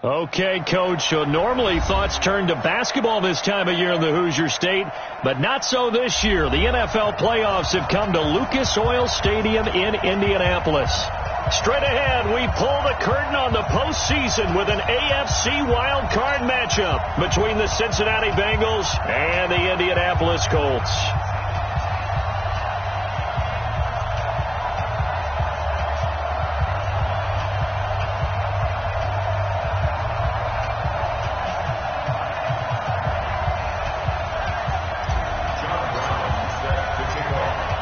Okay, Coach, so normally thoughts turn to basketball this time of year in the Hoosier State, but not so this year. The NFL playoffs have come to Lucas Oil Stadium in Indianapolis. Straight ahead, we pull the curtain on the postseason with an AFC wild card matchup between the Cincinnati Bengals and the Indianapolis Colts.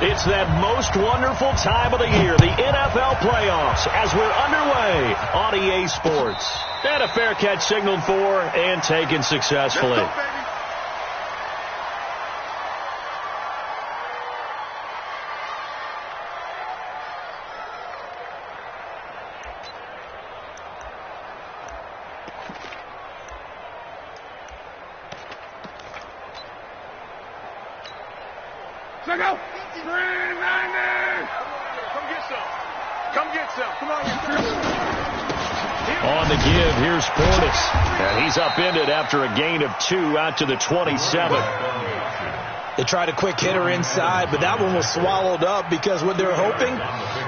It's that most wonderful time of the year, the NFL playoffs, as we're underway on EA Sports. And a fair catch signaled for and taken successfully. Let's go, baby. Let's go. Come get some. Come on, on the give, here's Portis. And he's upended after a gain of 2 out to the 27. They tried a quick hitter inside, but that one was swallowed up because what they're hoping,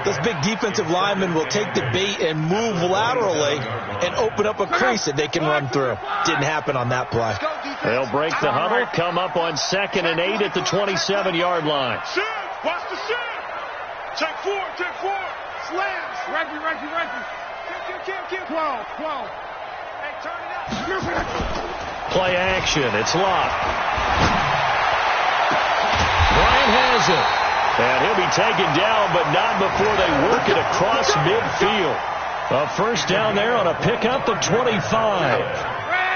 those big defensive linemen will take the bait and move laterally and open up a crease that they can run through. Didn't happen on that play. They'll break the huddle, come up on 2nd and 8 at the 27-yard line. Shoot! Watch the shoot! Check 4, check 4. Slams. Reggie. Kill. 12. Hey, turn it up. Play action. It's locked. Bryant has it. And he'll be taken down, but not before they work it across midfield. A first down there on a pickup of 25.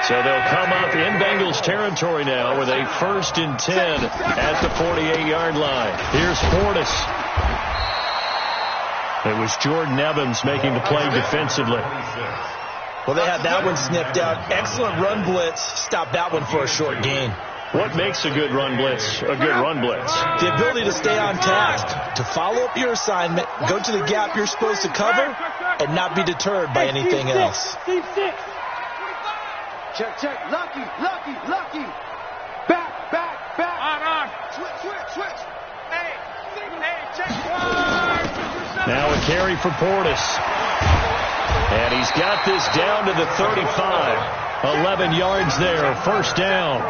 So they'll come up in Bengals territory now with a 1st and 10 at the 48-yard line. Here's Portis. It was Jordan Evans making the play defensively. Well, they had that one snipped out. Excellent run blitz. Stopped that one for a short gain. What makes a good run blitz a good run blitz? The ability to stay on task, to follow up your assignment, go to the gap you're supposed to cover, and not be deterred by anything else. Check. Lucky. Back. On. Switch. Hey, check. Now a carry for Portis. And he's got this down to the 35. 11 yards there, first down.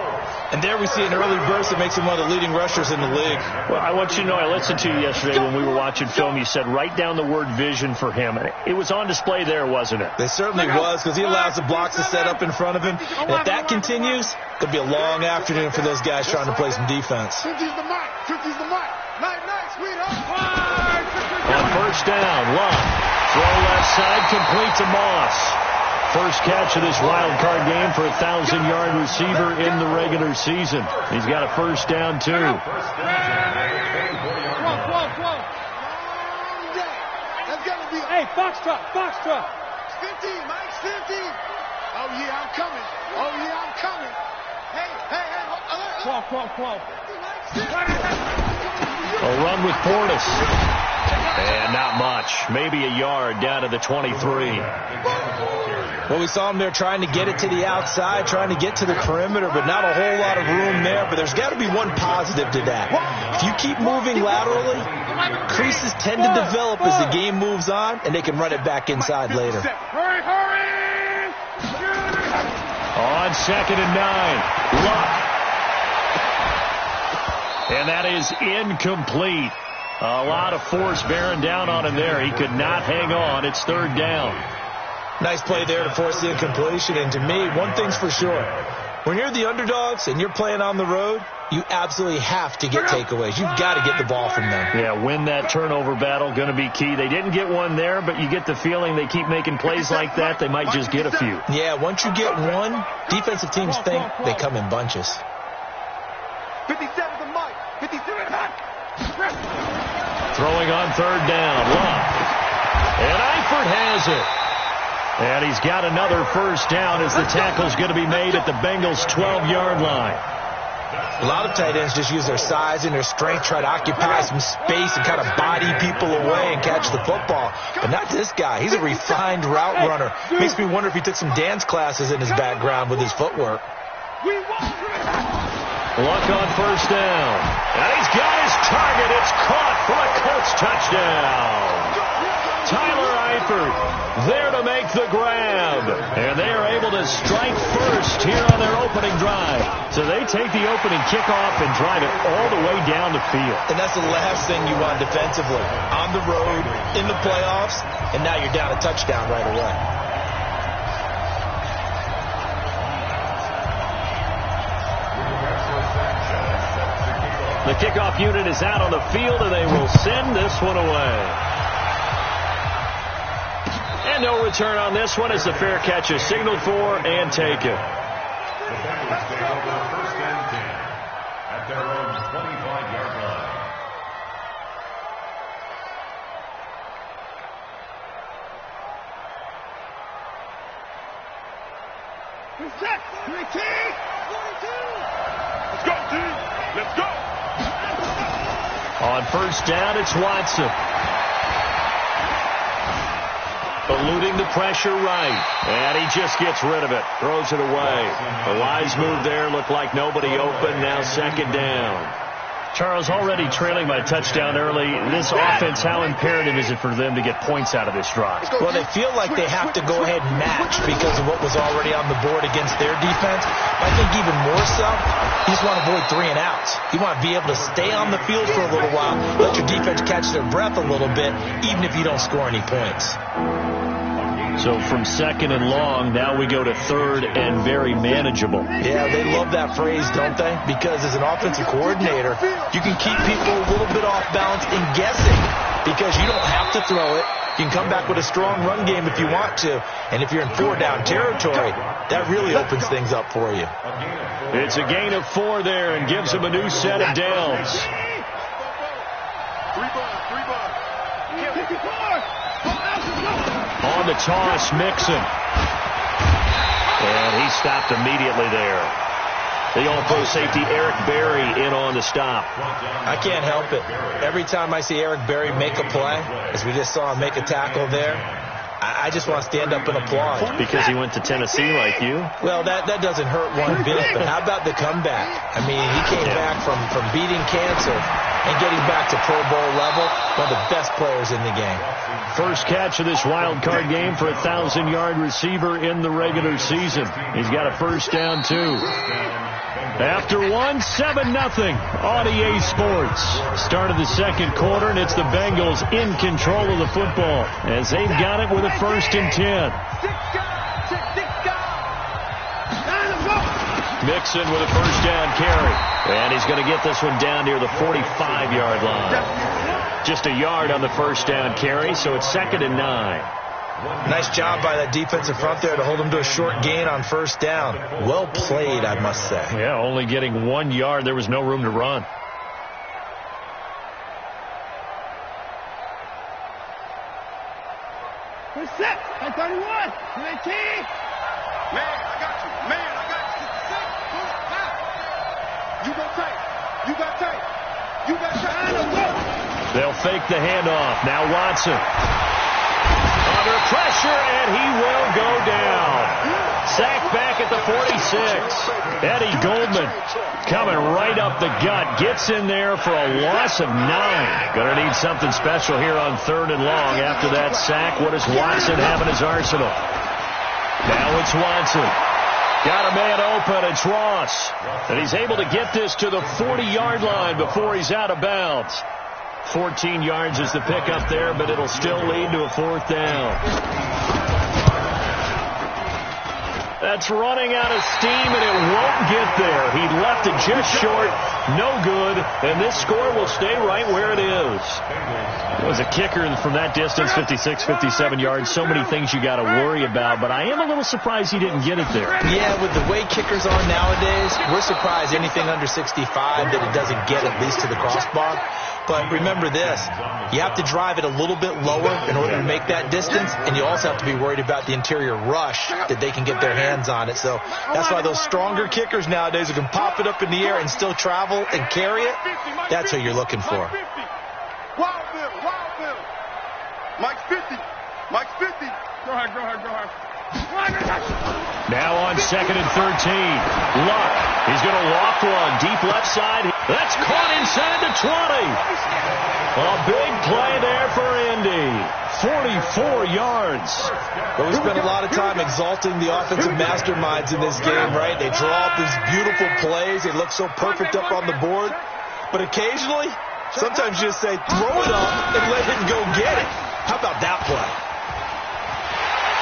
And there we see an early burst that makes him one of the leading rushers in the league. Well, I want you to know, I listened to you yesterday when we were watching film. You said write down the word vision for him. It was on display there, wasn't it? It certainly was, because he allows the blocks to set up in front of him. And if that continues, it'll be a long afternoon for those guys trying to play some defense. 50's the mark. Nice, sweetheart. On first down, Love. Throw left side, complete to Moss. First catch of this wild card game for a 1,000-yard receiver in the regular season. He's got a first down, too. Whoa. Hey, Foxtrot. 50, Mike, 50. Oh, yeah, I'm coming. Hey. 12. A run with Portis. And not much. Maybe a yard down to the 23. Well, we saw him there trying to get it to the outside, trying to get to the perimeter, but not a whole lot of room there. But there's got to be one positive to that. If you keep moving laterally, creases tend to develop as the game moves on, and they can run it back inside later. Hurry! On 2nd and 9, Luck. And that is incomplete. A lot of force bearing down on him there. He could not hang on. It's 3rd down. Nice play there to force the incompletion. And to me, one thing's for sure. When you're the underdogs and you're playing on the road, you absolutely have to get takeaways. You've got to get the ball from them. Yeah, win that turnover battle, going to be key. They didn't get one there, but you get the feeling they keep making plays like that, they might just get a few. Yeah, once you get one, defensive teams think they come in bunches. 57 to Mike. 57 to Mike. Throwing on 3rd down, Love. And Eifert has it. And he's got another first down as the tackle's going to be made at the Bengals' 12-yard line. A lot of tight ends just use their size and their strength, try to occupy some space and kind of body people away and catch the football. But not this guy. He's a refined route runner. Makes me wonder if he took some dance classes in his background with his footwork. Luck on first down. And he's got his target. It's caught for a Colts touchdown. Tyler Eifert there to make the grab. And they are able to strike first here on their opening drive. So they take the opening kickoff and drive it all the way down the field. And that's the last thing you want defensively. On the road, in the playoffs, and now you're down a touchdown right away. The kickoff unit is out on the field, and they will send this one away. And no return on this one as the fair catch is signaled for and taken. The Packers take over first and 10 at their own 25-yard line. Set. 19. 42. Let's go, team. Let's go. On first down, it's Watson. Eluding the pressure right. And he just gets rid of it. Throws it away. A wise move there. Looked like nobody open. Now second down. Charles, already trailing by a touchdown early. This offense, how imperative is it for them to get points out of this drive? Well, they feel like they have to go ahead and match because of what was already on the board against their defense. I think even more so, you just want to avoid 3 and outs. You want to be able to stay on the field for a little while, let your defense catch their breath a little bit, even if you don't score any points. So from second and long, now we go to third and very manageable. Yeah, they love that phrase, don't they? Because as an offensive coordinator, you can keep people a little bit off balance and guessing because you don't have to throw it. You can come back with a strong run game if you want to. And if you're in 4-down territory, that really opens things up for you. It's a gain of 4 there and gives them a new set of downs. 3 ball. On the toss, Mixon. And he stopped immediately there. The All-Pro safety Eric Berry in on the stop. I can't help it. Every time I see Eric Berry make a play, as we just saw him make a tackle there, I just want to stand up and applaud. Because he went to Tennessee like you? Well, that doesn't hurt one bit, but how about the comeback? I mean, he came back from beating cancer and getting back to Pro Bowl level, one of the best players in the game. First catch of this wild card game for a 1,000-yard receiver in the regular season. He's got a first down, too. After 1, 7-0 on EA Sports. Start of the second quarter, and it's the Bengals in control of the football as they've got it with a first and 10. Mixon with a first down carry. And he's going to get this one down near the 45-yard line. Just a yard on the first down carry, so it's second and 9. Nice job by that defensive front there to hold him to a short gain on first down. Well played, I must say. Yeah, only getting 1 yard. There was no room to run. We're set. At 31. 19. Man, I got you. 66. You got tape. You got tape. They'll fake the handoff. Now Watson. Under pressure, and he will go down. Sacked back at the 46. Eddie Goldman coming right up the gut. Gets in there for a loss of 9. Going to need something special here on third and long after that sack. What does Watson have in his arsenal? Now it's Watson. Got a man open. It's Ross. And he's able to get this to the 40-yard line before he's out of bounds. 14 yards is the pickup there, but it'll still lead to a fourth down. That's running out of steam, and it won't get there. He left it just short. No good, and this score will stay right where it is. It was a kicker from that distance, 56, 57 yards. So many things you got to worry about, but I am a little surprised he didn't get it there. Yeah, with the way kickers are nowadays, we're surprised anything under 65 that it doesn't get at least to the crossbar. But remember this, you have to drive it a little bit lower in order to make that distance, and you also have to be worried about the interior rush that they can get their hands on it. So that's why those stronger kickers nowadays who can pop it up in the air and still travel and carry it, that's who you're looking for. Wild Bill. Mike's 50. Mike's 50. Go ahead. Now on 2nd and 13. Luck. He's going to walk one. Deep left side. That's caught inside the 20. A big play there for Indy. 44 yards. But we spent a lot of time exalting the offensive masterminds in this game, right? They draw up these beautiful plays. They look so perfect up on the board. But occasionally, sometimes you just say, throw it up and let him go get it. How about that play?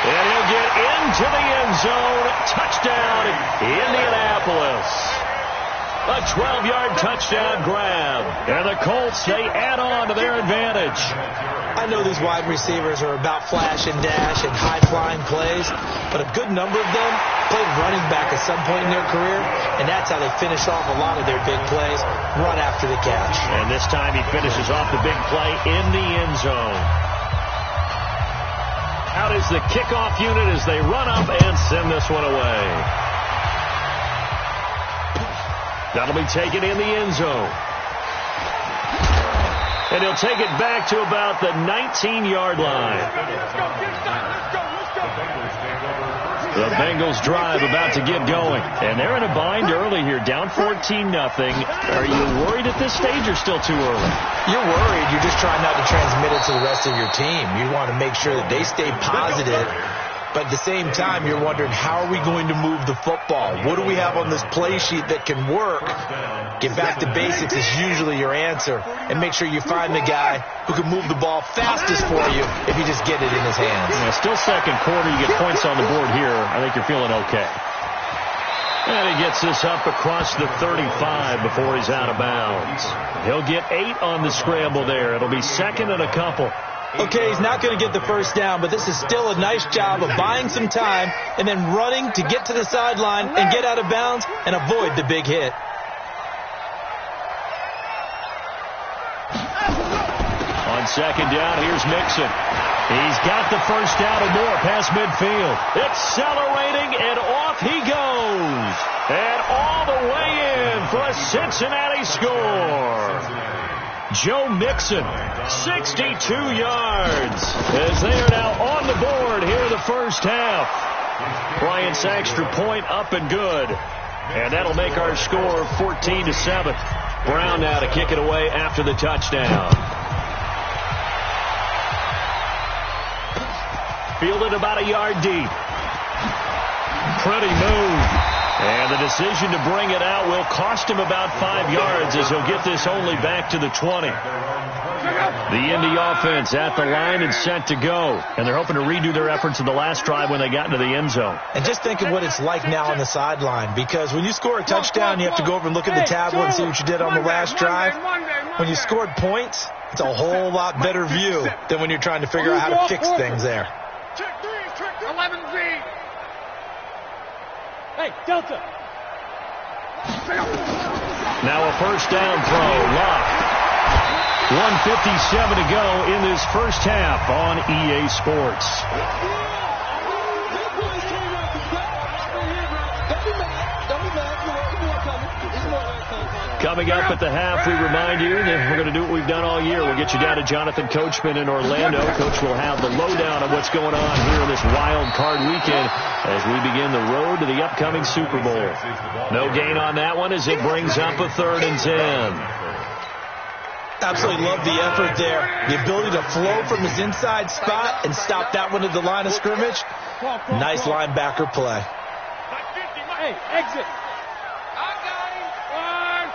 And he'll get into the end zone. Touchdown, Indianapolis. A 12-yard touchdown grab. And the Colts, they add on to their advantage. I know these wide receivers are about flash and dash and high-flying plays, but a good number of them played running back at some point in their career, and that's how they finish off a lot of their big plays, run after the catch. And this time he finishes off the big play in the end zone. Out is the kickoff unit as they run up and send this one away. That'll be taken in the end zone. And he'll take it back to about the 19-yard line. The Bengals drive about to get going. And they're in a bind early here, down 14-0. Are you worried at this stage or still too early? You're worried. You're just trying not to transmit it to the rest of your team. You want to make sure that they stay positive. But at the same time, you're wondering, how are we going to move the football? What do we have on this play sheet that can work? Get back to basics is usually your answer. And make sure you find the guy who can move the ball fastest for you if you just get it in his hands. Yeah, still second quarter. You get points on the board here. I think you're feeling okay. And he gets this up across the 35 before he's out of bounds. He'll get 8 on the scramble there. It'll be second and a couple. Okay, he's not going to get the first down, but this is still a nice job of buying some time and then running to get to the sideline and get out of bounds and avoid the big hit. On second down, here's Mixon. He's got the first down and more past midfield. Accelerating, and off he goes. And all the way in for a Cincinnati score. Joe Mixon, 62 yards, as they are now on the board here in the first half. Bryant's extra point up and good. And that'll make our score 14-7. Brown now to kick it away after the touchdown. Fielded about a yard deep. Pretty move. And the decision to bring it out will cost him about 5 yards as he'll get this only back to the 20. The Indy offense at the line and set to go. And they're hoping to redo their efforts in the last drive when they got into the end zone. And just think of what it's like now on the sideline, because when you score a touchdown, you have to go over and look at the tablet and see what you did on the last drive. When you scored points, it's a whole lot better view than when you're trying to figure out how to fix things there. 11Z. Hey, Delta. Now a first down throw. Luck. 1:57 to go in this first half on EA Sports. Coming up at the half, we remind you that we're going to do what we've done all year. We'll get you down to Jonathan Coachman in Orlando. Coach will have the lowdown of what's going on here in this wild card weekend as we begin the road to the upcoming Super Bowl. No gain on that one as it brings up a 3rd and 10. Absolutely love the effort there. The ability to flow from his inside spot and stop that one at the line of scrimmage. Nice linebacker play. Hey, exit. I got him.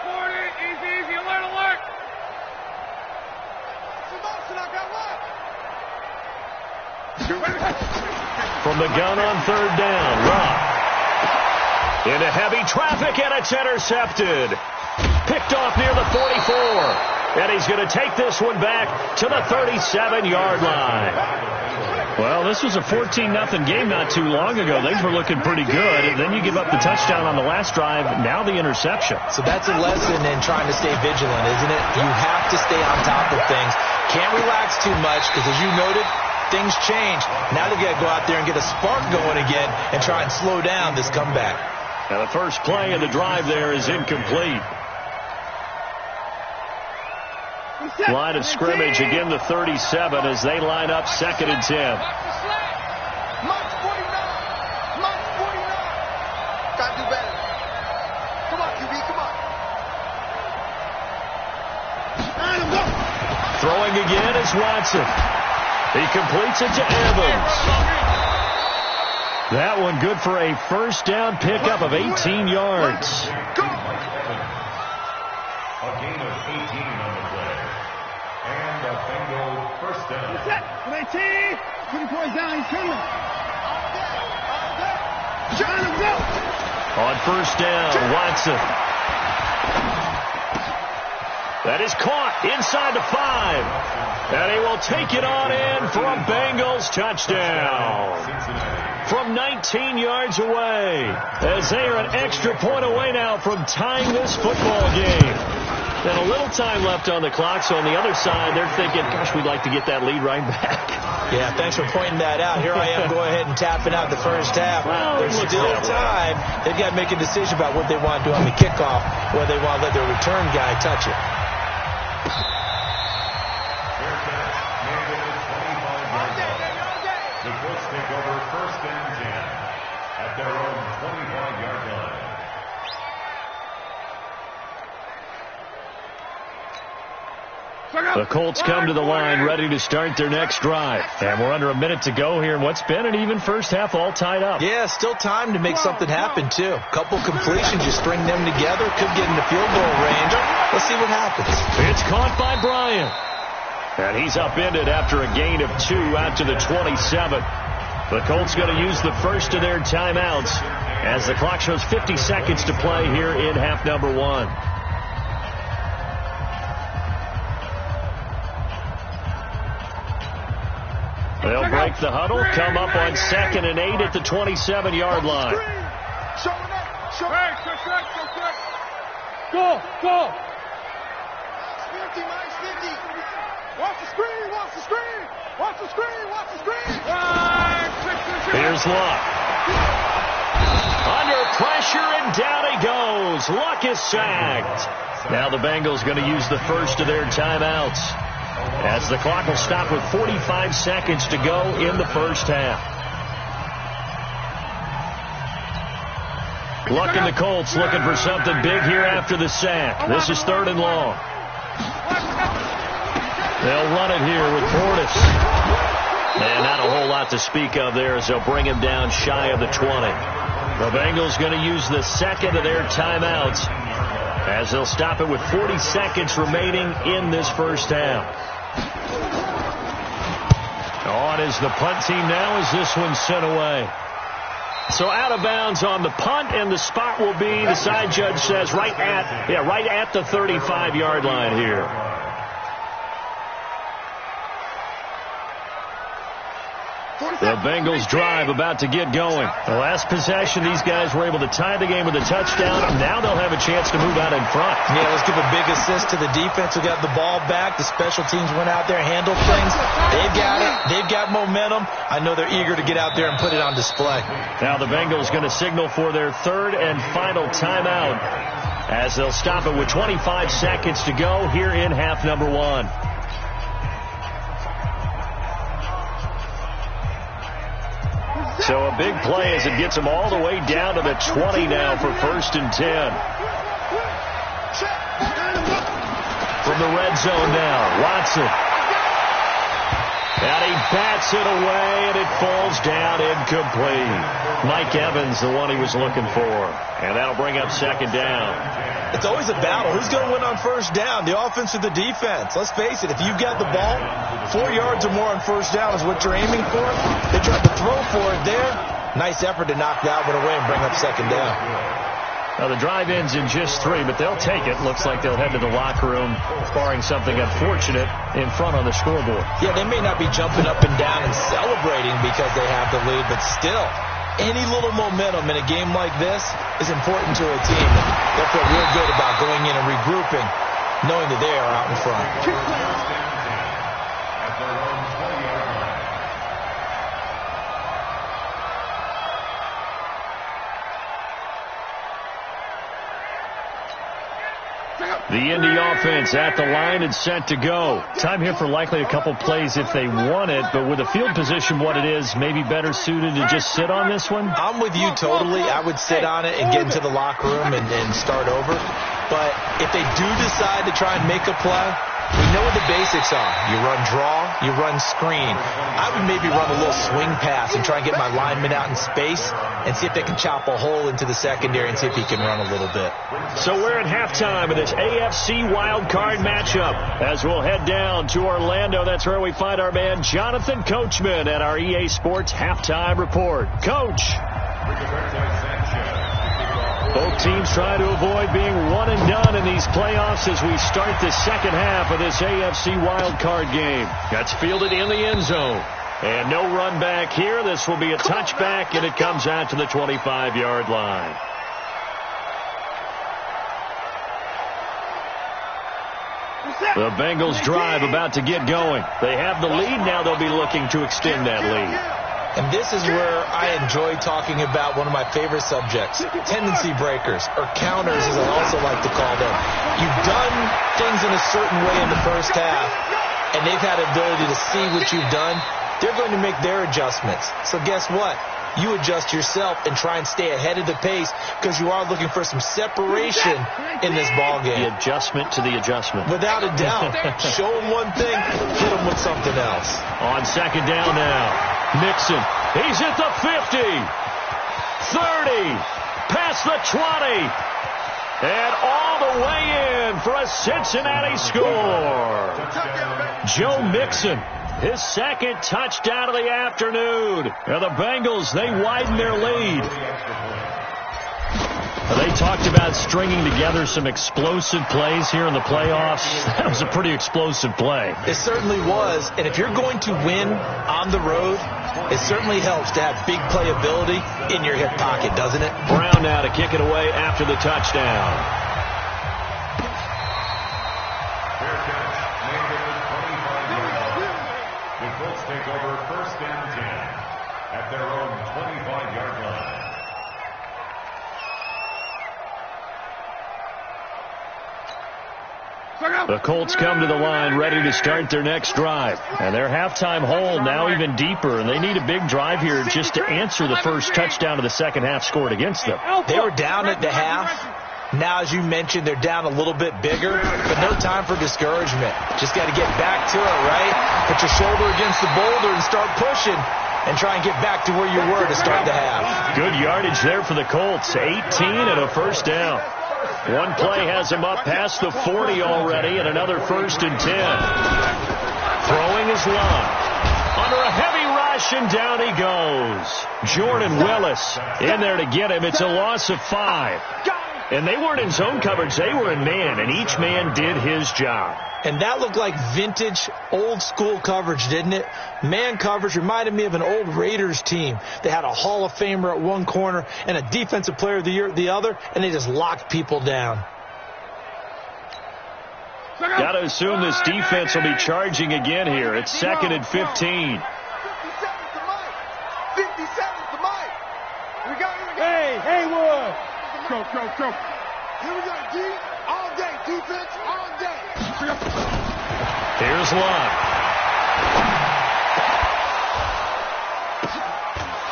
140. Easy. Alert. From the gun on 3rd down, Rock. Into heavy traffic, and it's intercepted. Picked off near the 44. And he's going to take this one back to the 37-yard line. Well, this was a 14-0 game not too long ago. They were looking pretty good. And then you give up the touchdown on the last drive. Now the interception. So that's a lesson in trying to stay vigilant, isn't it? You have to stay on top of things. Can't relax too much because, as you noted, things change. Now they got to go out there and get a spark going again and try and slow down this comeback. And the first play of the drive there is incomplete. Line of scrimmage, again the 37 as they line up 2nd and 10. Got to do better. Come on, QB, come on. Throwing again is Watson. He completes it to Evans. That one good for a first down pickup of 18 yards. A gain of 18 on the play. And a Bengal first down. 18. 20 points down, he's coming. On first down, Watson. That is caught inside the 5. And he will take it on in for a Bengals touchdown. From 19 yards away, as they are an extra point away now from tying this football game. And a little time left on the clock, so on the other side, they're thinking, gosh, we'd like to get that lead right back. Yeah, thanks for pointing that out. Here I am, go ahead and tapping out the first half. Well, there's still time. They've got to make a decision about what they want to do on the kickoff, whether they want to let their return guy touch it. The Colts take over 1st and 10 at their own 25-yard line. The Colts come to the line ready to start their next drive. And we're under a minute to go here in what's been an even first half all tied up. Yeah, still time to make something happen, too. A couple completions, you string them together, could get into field goal range. Let's see what happens. It's caught by Bryant. And he's upended after a gain of 2 out to the 27. The Colts going to use the first of their timeouts as the clock shows 50 seconds to play here in half number 1. They'll break the huddle, come up on 2nd and 8 at the 27-yard line. Go. 50, minus 50. Watch the screen. Here's Luck. Under pressure, and down he goes. Luck is sacked. Now the Bengals going to use the first of their timeouts, as the clock will stop with 45 seconds to go in the first half. Luck and the Colts looking for something big here after the sack. This is 3rd and long. They'll run it here with Portis. And not a whole lot to speak of there as they'll bring him down shy of the 20. The Bengals going to use the second of their timeouts as they'll stop it with 40 seconds remaining in this first half. On is the punt team now as this one's sent away. So out of bounds on the punt, and the spot will be, the side judge says, right at the 35-yard line here. The Bengals drive about to get going. The last possession, these guys were able to tie the game with a touchdown. Now they'll have a chance to move out in front. Yeah, let's give a big assist to the defense who got the ball back. The special teams went out there, handled things. They've got it. They've got momentum. I know they're eager to get out there and put it on display. Now the Bengals going to signal for their 3rd and final timeout as they'll stop it with 25 seconds to go here in half number 1. So a big play as it gets them all the way down to the 20 now for 1st and 10. From the red zone now, Watson. And he bats it away, and it falls down incomplete. Mike Evans, the one he was looking for. And that'll bring up 2nd down. It's always a battle. Who's going to win on first down, the offense or the defense? Let's face it, if you've got the ball, 4 yards or more on first down is what you're aiming for. They tried to throw for it there. Nice effort to knock that one away and bring up 2nd down. Now, the drive ends in just 3, but they'll take it. Looks like they'll head to the locker room, barring something unfortunate in front on the scoreboard. Yeah, they may not be jumping up and down and celebrating because they have the lead, but still, any little momentum in a game like this is important to a team. And they'll feel real good about going in and regrouping, knowing that they are out in front. The Indy offense at the line and set to go. Time here for likely a couple plays if they want it, but with the field position what it is, maybe better suited to just sit on this one? I'm with you totally. I would sit on it and get into the locker room and start over. But if they do decide to try and make a play, we know what the basics are. You run draw, you run screen. I would maybe run a little swing pass and try and get my lineman out in space and see if they can chop a hole into the secondary and see if he can run a little bit. So we're at halftime of this AFC wildcard matchup. As we'll head down to Orlando, that's where we find our man Jonathan Coachman at our EA Sports Halftime Report. Coach. Both teams try to avoid being one and done in these playoffs as we start the second half of this AFC wildcard game. That's fielded in the end zone. And no run back here. This will be a touchback, and it comes out to the 25-yard line. The Bengals drive about to get going. They have the lead. Now they'll be looking to extend that lead. And this is where I enjoy talking about one of my favorite subjects, tendency breakers, or counters as I also like to call them. You've done things in a certain way in the first half, and they've had the ability to see what you've done. They're going to make their adjustments. So guess what? You adjust yourself and try and stay ahead of the pace because you are looking for some separation in this ball game. The adjustment to the adjustment. Without a doubt. Show them one thing, hit them with something else. On second down now. Mixon. He's at the 50. 30. Past the 20. And all the way in for a Cincinnati score. Joe Mixon. His second touchdown of the afternoon. And the Bengals, they widen their lead. They talked about stringing together some explosive plays here in the playoffs. That was a pretty explosive play. It certainly was. And if you're going to win on the road, it certainly helps to have big playability in your hip pocket, doesn't it? Brown now to kick it away after the touchdown. Take over first and 10 at their own 25-yard line. The Colts come to the line ready to start their next drive. And their halftime hole now even deeper. And they need a big drive here just to answer the first touchdown of the second half scored against them. They were down at the half. Now, as you mentioned, they're down a little bit bigger, but no time for discouragement. Just got to get back to it, right? Put your shoulder against the boulder and start pushing and try and get back to where you were to start the half. Good yardage there for the Colts. 18 and a first down. One play has them up past the 40 already and another first and 10. Throwing his line. Under a heavy rush and down he goes. Jordan Willis in there to get him. It's a loss of 5. And they weren't in zone coverage. They were in man, and each man did his job. And that looked like vintage, old-school coverage, didn't it? Man coverage reminded me of an old Raiders team. They had a Hall of Famer at one corner and a Defensive Player of the Year at the other, and they just locked people down. Got to assume this defense will be charging again here. It's second and 15. 57 to Mike. Hey, Haywood. Go. Here we go, D. All day. Defense, all day. Here's Lott.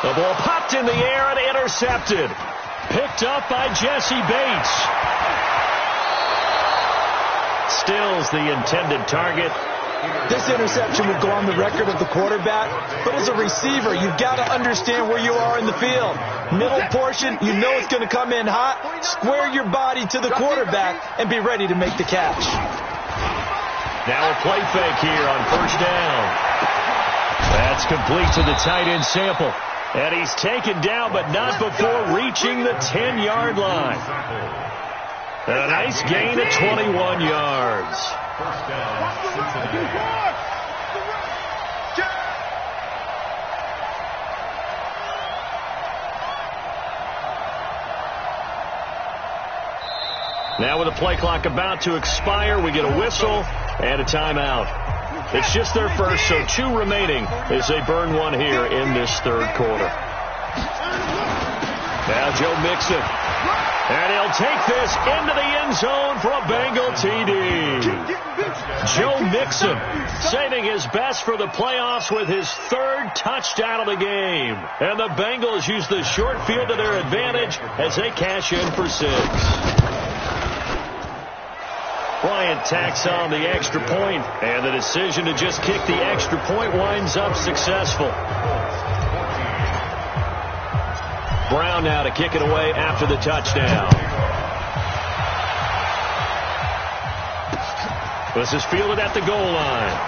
The ball popped in the air and intercepted. Picked up by Jesse Bates. Stills the intended target. This interception would go on the record of the quarterback, but as a receiver, you've got to understand where you are in the field. Middle portion, you know it's going to come in hot. Square your body to the quarterback and be ready to make the catch. Now a play fake here on first down. That's complete to the tight end Sample. And he's taken down, but not before reaching the 10-yard line. A nice gain of 21 yards. First down, Cincinnati. Now with the play clock about to expire, we get a whistle and a timeout. It's just their first, so 2 remaining as they burn 1 here in this third quarter. Now Joe Mixon. And he'll take this into the end zone for a Bengal TD. Joe Mixon saving his best for the playoffs with his 3rd touchdown of the game. And the Bengals use the short field to their advantage as they cash in for 6. Bryant tacks on the extra point, and the decision to just kick the extra point winds up successful. Brown now to kick it away after the touchdown. This is fielded at the goal line.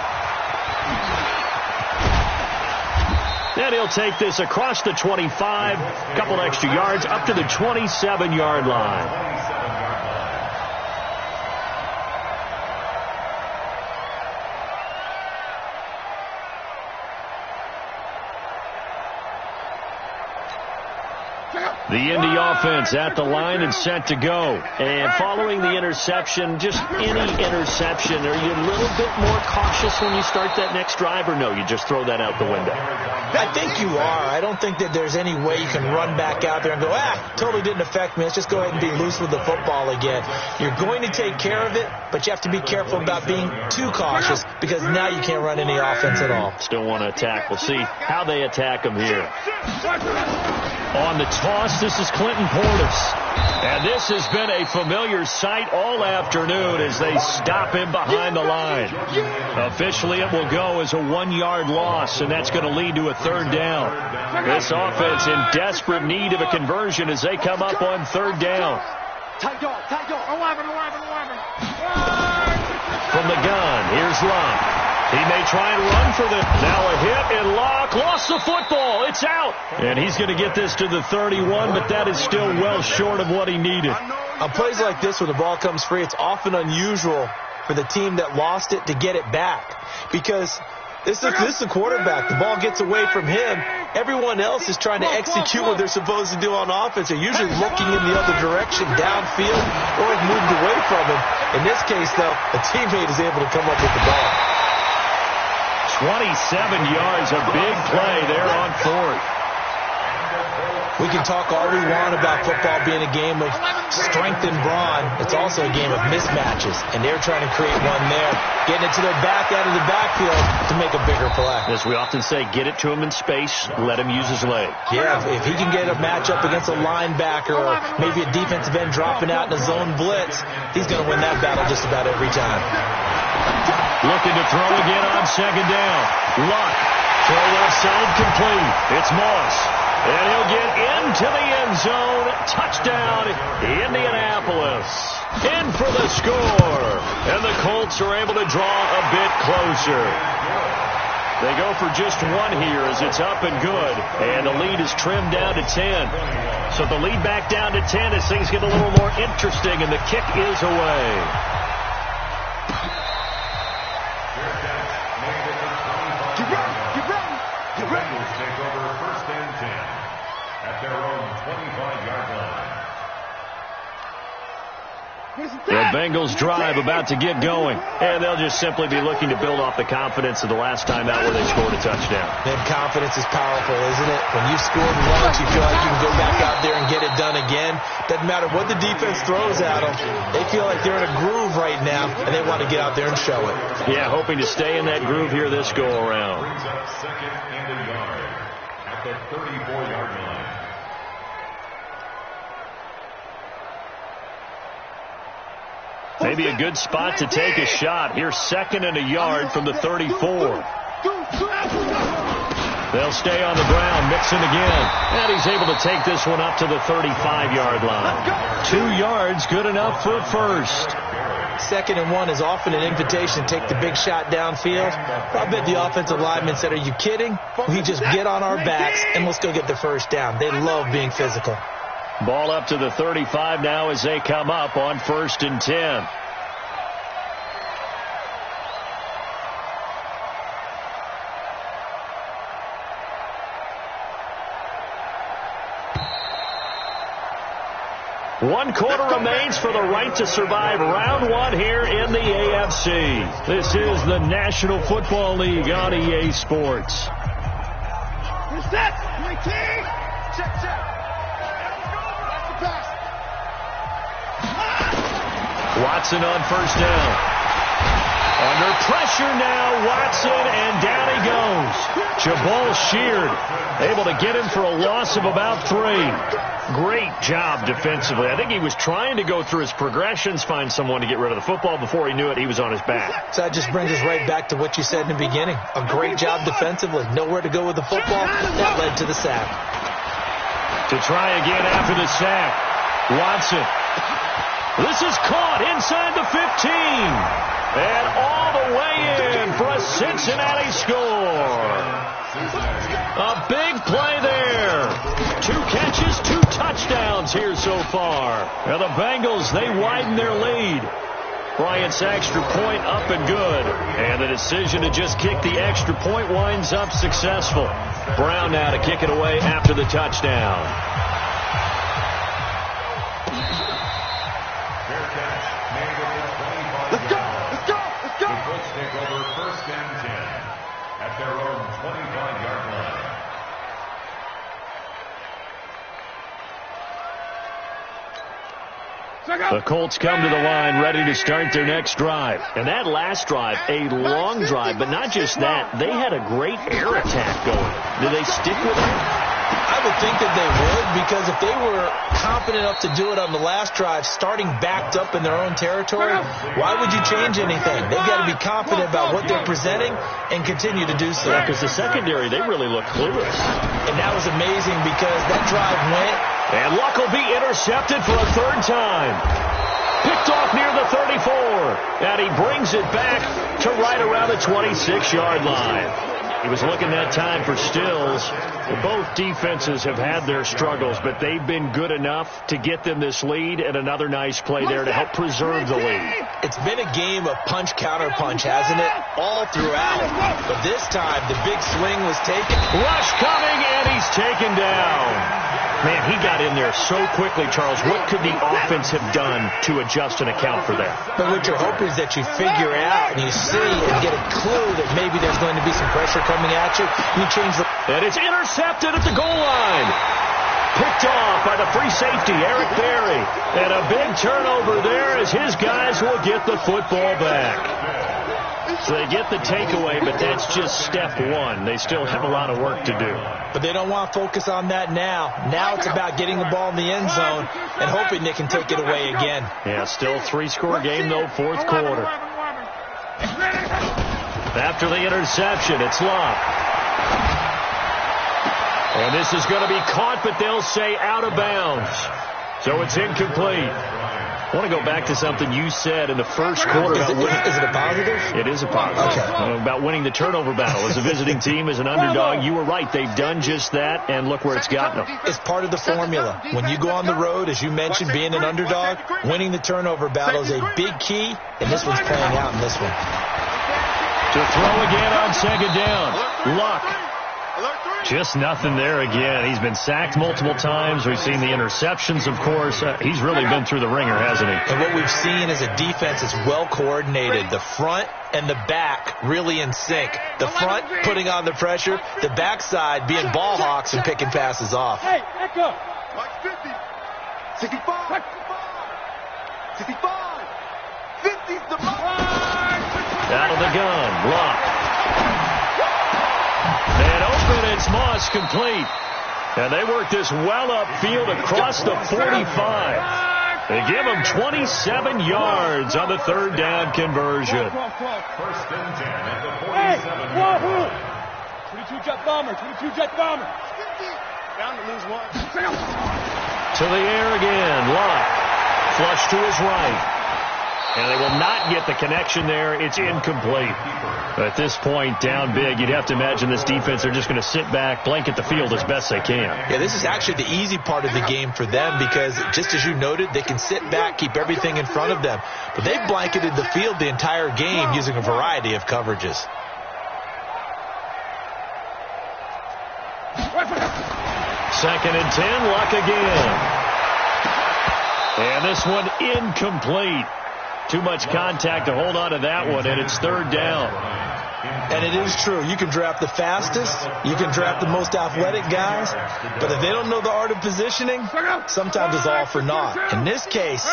And he'll take this across the 25, couple extra yards up to the 27-yard line. The Indy offense at the line and set to go. And following the interception, just any interception, are you a little bit more cautious when you start that next drive, or no, you just throw that out the window? I think you are. I don't think that there's any way you can run back out there and go, totally didn't affect me. Let's just go ahead and be loose with the football again. You're going to take care of it, but you have to be careful about being too cautious because now you can't run any offense at all. Still want to attack. We'll see how they attack him here. On the toss, this is Clinton Portis. And this has been a familiar sight all afternoon as they stop him behind the line. Officially, it will go as a 1-yard loss, and that's going to lead to a 3rd down. This offense in desperate need of a conversion as they come up on 3rd down. Tight go, 11. From the gun, here's Locke. He may try and run for the... Now a hit, and Locke lost the football. It's out. And he's going to get this to the 31, but that is still well short of what he needed. On plays like this where the ball comes free, it's often unusual for the team that lost it to get it back. Because this is the quarterback. The ball gets away from him. Everyone else is trying to execute what they're supposed to do on offense. They're usually looking in the other direction, downfield, or have moved away from him. In this case, though, a teammate is able to come up with the ball. 27 yards, a big play there on 4th. We can talk all we want about football being a game of strength and brawn. It's also a game of mismatches, and they're trying to create one there, getting it to their back out of the backfield to make a bigger play. As we often say, get it to him in space, let him use his leg. Yeah, if he can get a matchup against a linebacker or maybe a defensive end dropping out in a zone blitz, he's going to win that battle just about every time. Looking to throw again on 2nd down. Luck. Throw left side complete. It's Moss. And he'll get into the end zone. Touchdown, Indianapolis. In for the score. And the Colts are able to draw a bit closer. They go for just 1 here as it's up and good. And the lead is trimmed down to 10. So the lead back down to 10 as things get a little more interesting, and the kick is away. Take over 1st and 10 at their own 25-yard line. The Bengals drive about to get going, and they'll just simply be looking to build off the confidence of the last time out where they scored a touchdown. And confidence is powerful, isn't it? When you've scored once, you feel like you can go back out there and get it done again. Doesn't matter what the defense throws at them. They feel like they're in a groove right now, and they want to get out there and show it. Yeah, hoping to stay in that groove here this go-around. Brings up 2nd and a yard at the 34-yard line. Maybe a good spot to take a shot. Here's 2nd and a yard from the 34. They'll stay on the ground. Mixon again. And he's able to take this one up to the 35-yard line. 2 yards, good enough for a first. 2nd and 1 is often an invitation to take the big shot downfield. I bet the offensive linemen said, are you kidding? We just get on our backs and let's go get the first down. They love being physical. Ball up to the 35 now as they come up on 1st and 10. One quarter remains for the right to survive round 1 here in the AFC. This is the National Football League on EA Sports. Set. 19. Check. That's the pass. Watson on 1st down. Under pressure now, Watson, and down he goes. Jabal sheared, able to get him for a loss of about 3. Great job defensively. I think he was trying to go through his progressions, find someone to get rid of the football. Before he knew it, he was on his back. So that just brings us right back to what you said in the beginning. A great job defensively. Nowhere to go with the football. That led to the sack. To try again after the sack. Watson. This is caught inside the 15. And all the way in for a Cincinnati score. A big play there. 2 catches, 2 touchdowns here so far. Now the Bengals, they widen their lead. Bryant's extra point up and good. And the decision to just kick the extra point winds up successful. Brown now to kick it away after the touchdown. Take over 1st and 10 at their own 25-yard line. The Colts come to the line ready to start their next drive. And that last drive, a long drive, but not just that. They had a great air attack going. Did they stick with it? I would think that they would, because if they were confident enough to do it on the last drive, starting backed up in their own territory, why would you change anything? They've got to be confident about what they're presenting and continue to do so. Because the secondary, they really look clueless. And that was amazing because that drive went. And Luck will be intercepted for a 3rd time. Picked off near the 34. And he brings it back to right around the 26-yard line. He was looking that time for Stills. Both defenses have had their struggles, but they've been good enough to get them this lead, and another nice play there to help preserve the lead. It's been a game of punch-counter-punch, hasn't it? All throughout. But this time, the big swing was taken. Rush coming, and he's taken down. Man, he got in there so quickly, Charles. What could the offense have done to adjust and account for that? But what you're hoping is that you figure out and you see and get a clue that maybe there's going to be some pressure coming at you. You change the... And it's intercepted at the goal line. Picked off by the free safety, Eric Berry. And a big turnover there as his guys will get the football back. So they get the takeaway, but that's just step 1. They still have a lot of work to do. But they don't want to focus on that now. Now it's about getting the ball in the end zone and hoping they can take it away again. Yeah, still 3-score game, though, 4th quarter. After the interception, it's Luck. And this is going to be caught, but they'll say out of bounds. So it's incomplete. I want to go back to something you said in the 1st quarter. Is it a positive? It is a positive. Okay. About winning the turnover battle. As a visiting team, as an underdog, you were right. They've done just that, and look where it's gotten them. It's part of the formula. When you go on the road, as you mentioned, being an underdog, winning the turnover battle is a big key, and this one's playing out in this one. To throw again on 2nd down. Luck. Just nothing there again. He's been sacked multiple times. We've seen the interceptions, of course. He's really been through the ringer, hasn't he? And what we've seen is a defense that's well coordinated. The front and the back really in sync. The front putting on the pressure. The backside being ball hawks and picking passes off. Hey, echo. 50. 65. 65. 50's the out of the gun. Luck. And open, it's Moss, complete. And they work this well upfield across the 45. They give him 27 yards on the 3rd down conversion. 1st and 10 at the 47-yard line. 22 jet bomber, 22 jet bomber. Down to lose 1. To the air again. Luck. Flush to his right. And they will not get the connection there. It's incomplete. At this point, down big, you'd have to imagine this defense, they're just going to sit back, blanket the field as best they can. Yeah, this is actually the easy part of the game for them because, just as you noted, they can sit back, keep everything in front of them. But they've blanketed the field the entire game using a variety of coverages. Second and 10, Luck again. And this one incomplete. Too much contact to hold on to that one, and it's third down. And it is true. You can draft the fastest. You can draft the most athletic guys. But if they don't know the art of positioning, sometimes it's all for naught. In this case,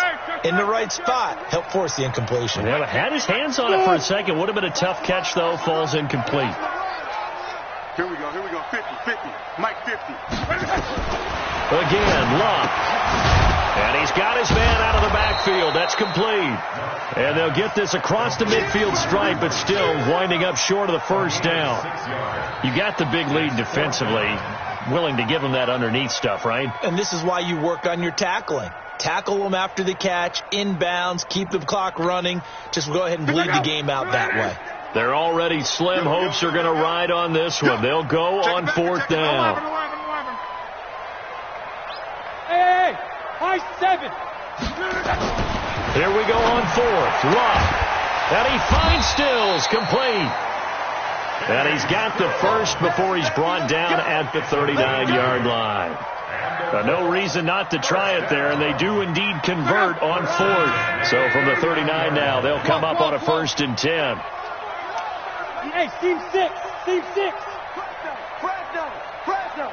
in the right spot, help force the incompletion. Yeah, had his hands on it for a second. Would have been a tough catch, though. Falls incomplete. Here we go. 50. Mike 50. Again, Luck. And he's got his man out of the backfield. That's complete. And they'll get this across the midfield stripe, but still winding up short of the first down. You got the big lead defensively. Willing to give them that underneath stuff, right? And this is why you work on your tackling. Tackle them after the catch, inbounds, keep the clock running. Just go ahead and bleed the game out that way. They're already slim. Hopes are going to ride on this one. They'll go on fourth down. Hey! High 7. Here we go on fourth. Luck. And he finds Stills. Complete. And he's got the first before he's brought down at the 39-yard line. No reason not to try it there, and they do indeed convert on fourth. So from the 39 now, they'll come up on a 1st and 10. Hey, team 6. Fresno.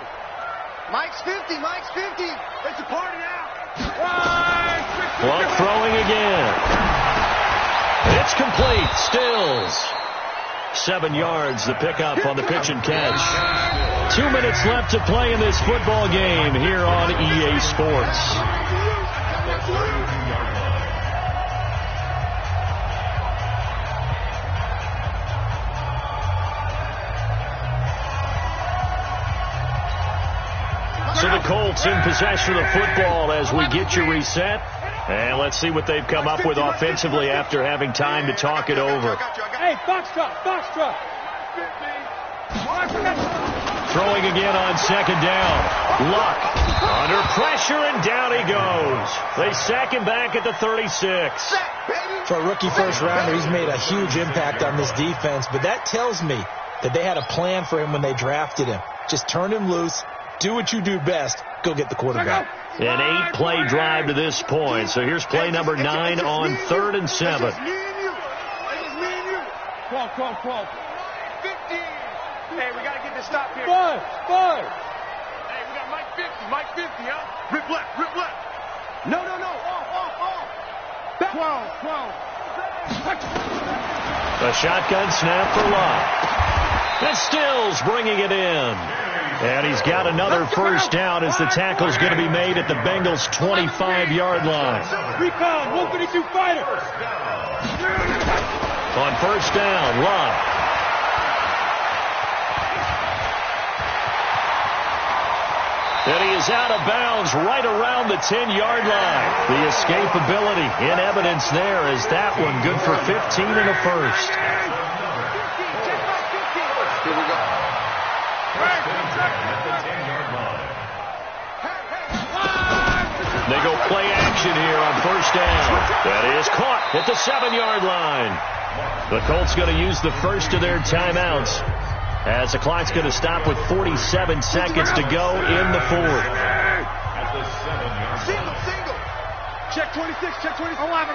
Mike's 50. It's a party now. Luck throwing again. It's complete. Stills. 7 yards, the pickup on the pitch and catch. 2 minutes left to play in this football game here on EA Sports. So the Colts in possession of the football as we get you reset. And let's see what they've come up with offensively after having time to talk it over. Hey, box truck. Throwing again on second down. Luck under pressure, and down he goes. They sack him back at the 36. For a rookie first-rounder, he's made a huge impact on this defense, but that tells me that they had a plan for him when they drafted him. Just turn him loose. Do what you do best. Go get the quarterback. An 8-play drive to this point. So here's play number 9 on 3rd and 7. 12. 15. Hey, we got to get this stop here. 5. Hey, we got Mike 50, huh? Rip left. No. Off. 12. A shotgun snap for Luck. And Stills bringing it in. And he's got another first down as the tackle's going to be made at the Bengals' 25-yard line. Recon, 132 fighter. On first down, Luck. And he is out of bounds right around the 10-yard line. The escapability in evidence there is that one good for 15 and a first. Here we go. They go play action here on first down. That is caught at the 7-yard line. The Colts going to use the first of their timeouts as the clock's going to stop with 47 seconds to go in the fourth. Single. Check 26. 11.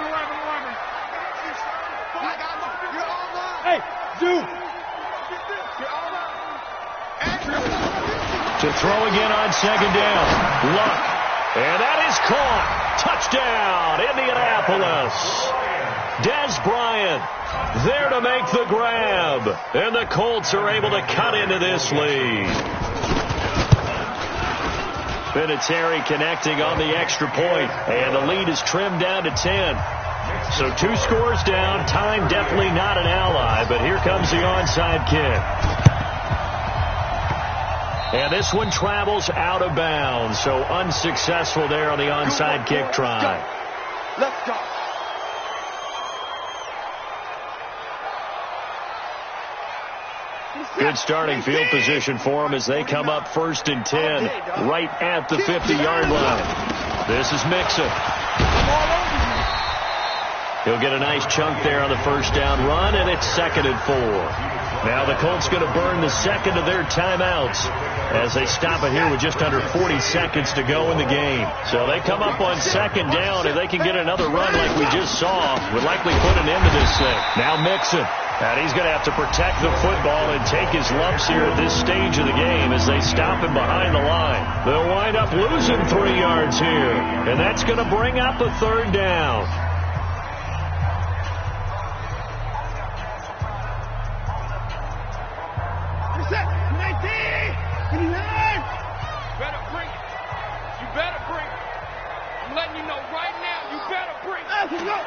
Hey, zoom. To throw again on second down. Luck. And that is caught. Touchdown, Indianapolis. Des Bryant there to make the grab. And the Colts are able to cut into this lead. Vinatieri connecting on the extra point. And the lead is trimmed down to 10. So 2 scores down. Time definitely not an ally. But here comes the onside kick. And this one travels out of bounds, so unsuccessful there on the onside kick try. Let's go. Good starting field position for them as they come up 1st and 10 right at the 50-yard line. This is Mixon. He'll get a nice chunk there on the first down run, and it's 2nd and 4. Now the Colts going to burn the second of their timeouts as they stop it here with just under 40 seconds to go in the game. So they come up on 2nd down. If they can get another run like we just saw, would likely put an end to this thing. Now Mixon. And he's going to have to protect the football and take his lumps here at this stage of the game as they stop him behind the line. They'll wind up losing 3 yards here, and that's going to bring up a 3rd down.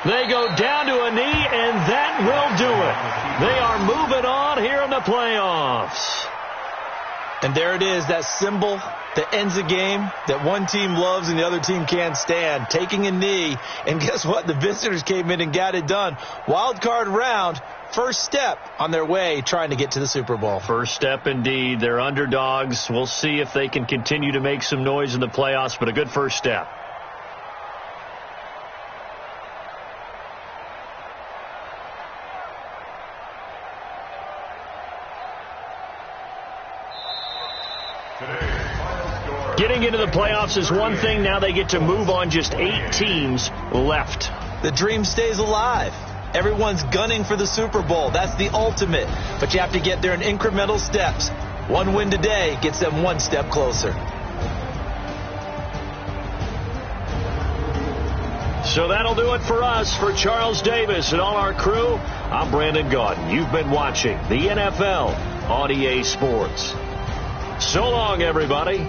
They go down to a knee, and that will do it. They are moving on here in the playoffs. And there it is, that symbol that ends a game that one team loves and the other team can't stand. Taking a knee, and guess what? The visitors came in and got it done. Wild card round, first step on their way trying to get to the Super Bowl. First step indeed. They're underdogs. We'll see if they can continue to make some noise in the playoffs, but a good first step. Getting into the playoffs is one thing. Now they get to move on. Just 8 teams left. The dream stays alive. Everyone's gunning for the Super Bowl. That's the ultimate. But you have to get there in incremental steps. One win today gets them one step closer. So that'll do it for us. For Charles Davis and all our crew, I'm Brandon Gaudin. You've been watching the NFL on EA Sports. So long, everybody.